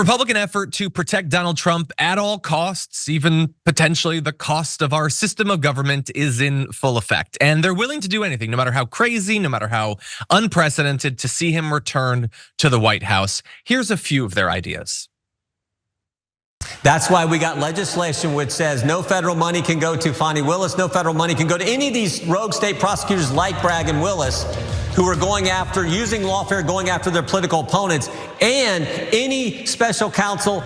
Republican effort to protect Donald Trump at all costs, even potentially the cost of our system of government, is in full effect. And they're willing to do anything, no matter how crazy, no matter how unprecedented, to see him return to the White House. Here's a few of their ideas. That's why we got legislation which says no federal money can go to Fani Willis, no federal money can go to any of these rogue state prosecutors like Bragg and Willis, who are going after, using lawfare, going after their political opponents, and any special counsel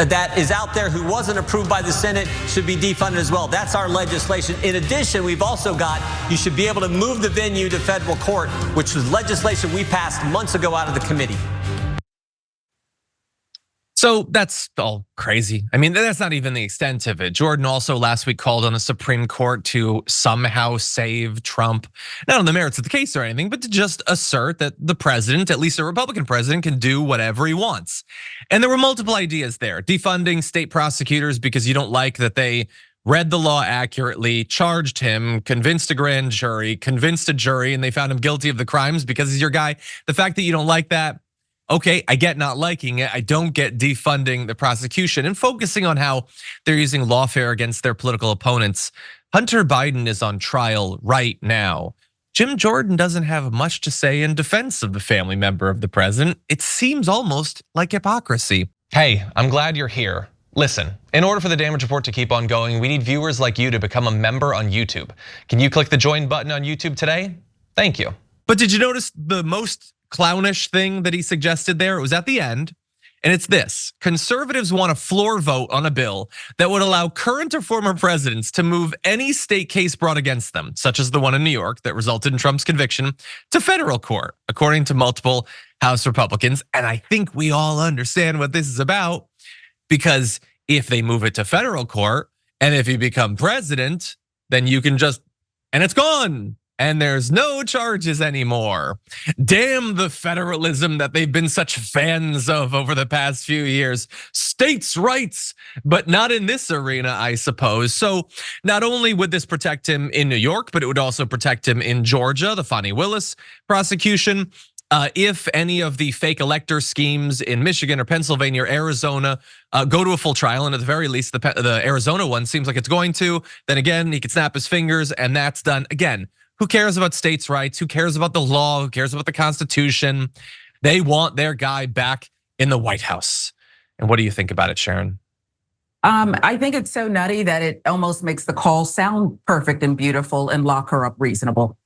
that is out there who wasn't approved by the Senate should be defunded as well. That's our legislation. In addition, we've also got, you should be able to move the venue to federal court, which was legislation we passed months ago out of the committee. So that's all crazy. I mean, that's not even the extent of it. Jordan also last week called on the Supreme Court to somehow save Trump, not on the merits of the case or anything, but to just assert that the president, at least a Republican president, can do whatever he wants. And there were multiple ideas there. Defunding state prosecutors because you don't like that they read the law accurately, charged him, convinced a grand jury, convinced a jury, and they found him guilty of the crimes because he's your guy. The fact that you don't like that, okay, I get not liking it. I don't get defunding the prosecution and focusing on how they're using lawfare against their political opponents. Hunter Biden is on trial right now. Jim Jordan doesn't have much to say in defense of the family member of the president. It seems almost like hypocrisy. Hey, I'm glad you're here. Listen, in order for the Damage Report to keep on going, we need viewers like you to become a member on YouTube. Can you click the join button on YouTube today? Thank you. But did you notice the most clownish thing that he suggested there? It was at the end, and it's this: conservatives want a floor vote on a bill that would allow current or former presidents to move any state case brought against them, such as the one in New York that resulted in Trump's conviction, to federal court, according to multiple House Republicans. And I think we all understand what this is about, because if they move it to federal court and if you become president, then you can just, and it's gone. And there's no charges anymore. Damn the federalism that they've been such fans of over the past few years. States' rights, but not in this arena, I suppose. So not only would this protect him in New York, but it would also protect him in Georgia, the Fani Willis prosecution. If any of the fake elector schemes in Michigan or Pennsylvania or Arizona go to a full trial, and at the very least the Arizona one seems like it's going to, then again, he could snap his fingers and that's done. Again, who cares about states' rights? Who cares about the law? Who cares about the Constitution? They want their guy back in the White House. And what do you think about it, Sharon? I think it's so nutty that it almost makes the call sound perfect and beautiful and lock her up reasonable.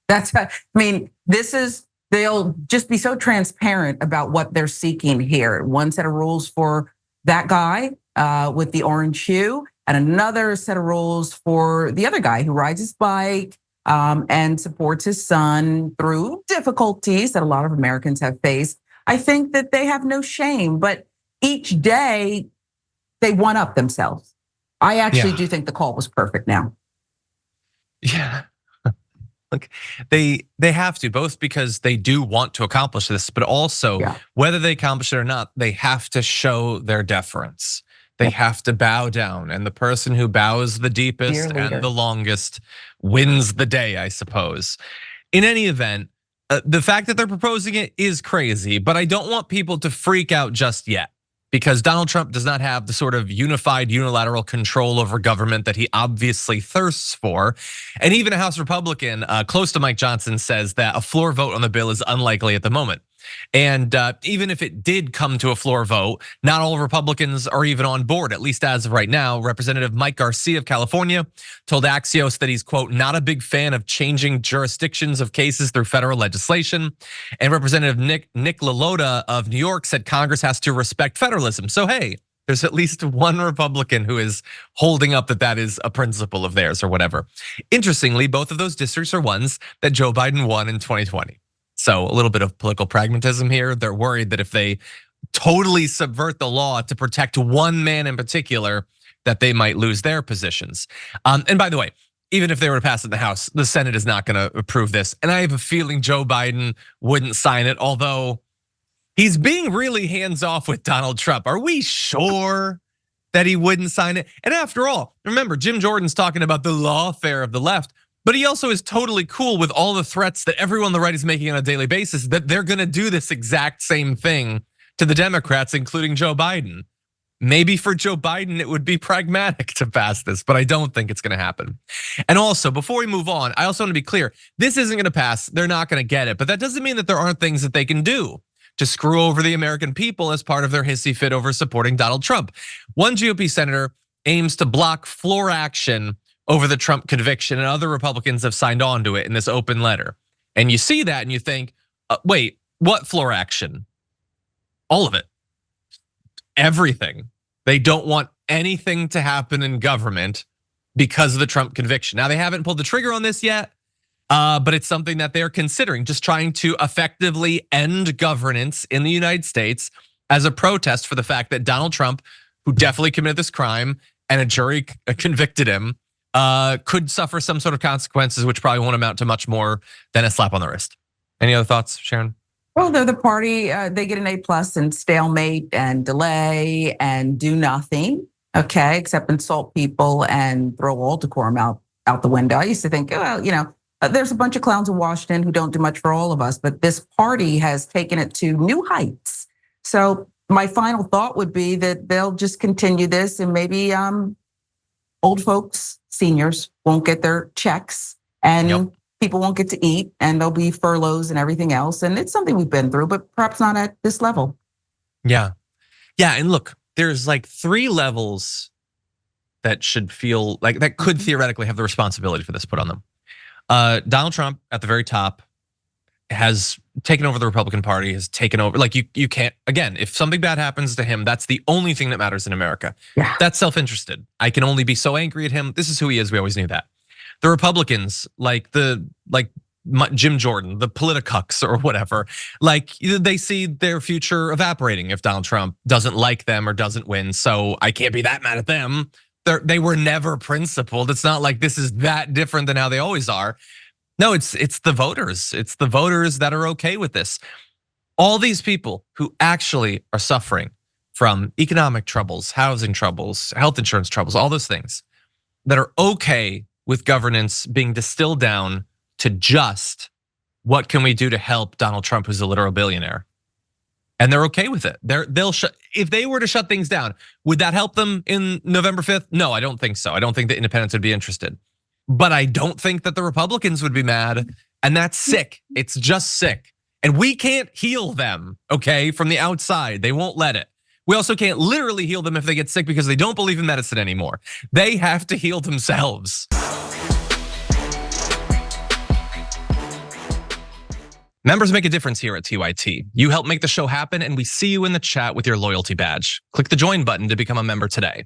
They'll just be so transparent about what they're seeking here. One set of rules for that guy with the orange shoe, and another set of rules for the other guy who rides his bike and supports his son through difficulties that a lot of Americans have faced. I think that they have no shame, but each day they one up themselves. I actually do think the call was perfect now. Yeah. Look, they have to, both because they do want to accomplish this, but also whether they accomplish it or not, they have to show their deference. They have to bow down, and the person who bows the deepest and the longest wins the day, I suppose. In any event, the fact that they're proposing it is crazy, but I don't want people to freak out just yet, because Donald Trump does not have the sort of unified unilateral control over government that he obviously thirsts for. And even a House Republican close to Mike Johnson says that a floor vote on the bill is unlikely at the moment. And even if it did come to a floor vote, not all Republicans are even on board, at least as of right now. Representative Mike Garcia of California told Axios that he's, quote, not a big fan of changing jurisdictions of cases through federal legislation. And Representative Nick LaLota of New York said Congress has to respect federalism. So hey, there's at least one Republican who is holding up that is a principle of theirs or whatever. Interestingly, both of those districts are ones that Joe Biden won in 2020. So a little bit of political pragmatism here. They're worried that if they totally subvert the law to protect one man in particular, that they might lose their positions. And by the way, even if they were to pass it in the House, the Senate is not gonna approve this. And I have a feeling Joe Biden wouldn't sign it, although he's being really hands-off with Donald Trump. Are we sure that he wouldn't sign it? And after all, remember, Jim Jordan's talking about the lawfare of the left, but he also is totally cool with all the threats that everyone on the right is making on a daily basis, that they're gonna do this exact same thing to the Democrats, including Joe Biden. maybe for Joe Biden, it would be pragmatic to pass this, but I don't think it's gonna happen. And also, before we move on, I also want to be clear, this isn't gonna pass, they're not gonna get it, but that doesn't mean that there aren't things that they can do to screw over the American people as part of their hissy fit over supporting Donald Trump. One GOP senator aims to block floor action over the Trump conviction, and other Republicans have signed on to it in this open letter. And you see that and you think, wait, what floor action? All of it. Everything. They don't want anything to happen in government because of the Trump conviction. Now, they haven't pulled the trigger on this yet, but it's something that they're considering, just trying to effectively end governance in the United States as a protest for the fact that Donald Trump, who definitely committed this crime and a jury convicted him, could suffer some sort of consequences, which probably won't amount to much more than a slap on the wrist. Any other thoughts, Sharon? Well, they're the party, they get an A+ in stalemate and delay and do nothing, okay, except insult people and throw all decorum out the window. I used to think, well, there's a bunch of clowns in Washington who don't do much for all of us, but this party has taken it to new heights. So my final thought would be that they'll just continue this, and maybe old folks, seniors won't get their checks, and people won't get to eat, and there'll be furloughs and everything else. And it's something we've been through, but perhaps not at this level. Yeah. And look, there's like 3 levels that should feel like that could theoretically have the responsibility for this put on them. Donald Trump at the very top has taken over the Republican Party, has taken over. Like you can't, again, if something bad happens to him, that's the only thing that matters in America. Yeah. That's self-interested. I can only be so angry at him. This is who he is. We always knew that. The Republicans, like Jim Jordan, the politicucks or whatever, like they see their future evaporating if Donald Trump doesn't like them or doesn't win. So I can't be that mad at them. They were never principled. It's not like this is that different than how they always are. No, it's the voters. It's the voters that are okay with this. All these people who actually are suffering from economic troubles, housing troubles, health insurance troubles, all those things that are okay with governance being distilled down to just what can we do to help Donald Trump, who's a literal billionaire, and they're okay with it. They'll if they were to shut things down, would that help them in November 5th? No, I don't think so. I don't think the independents would be interested. But I don't think that the Republicans would be mad, and that's sick. It's just sick. And we can't heal them, okay, from the outside. They won't let it. We also can't literally heal them if they get sick because they don't believe in medicine anymore. They have to heal themselves. Members make a difference here at TYT. You help make the show happen, and we see you in the chat with your loyalty badge. Click the join button to become a member today.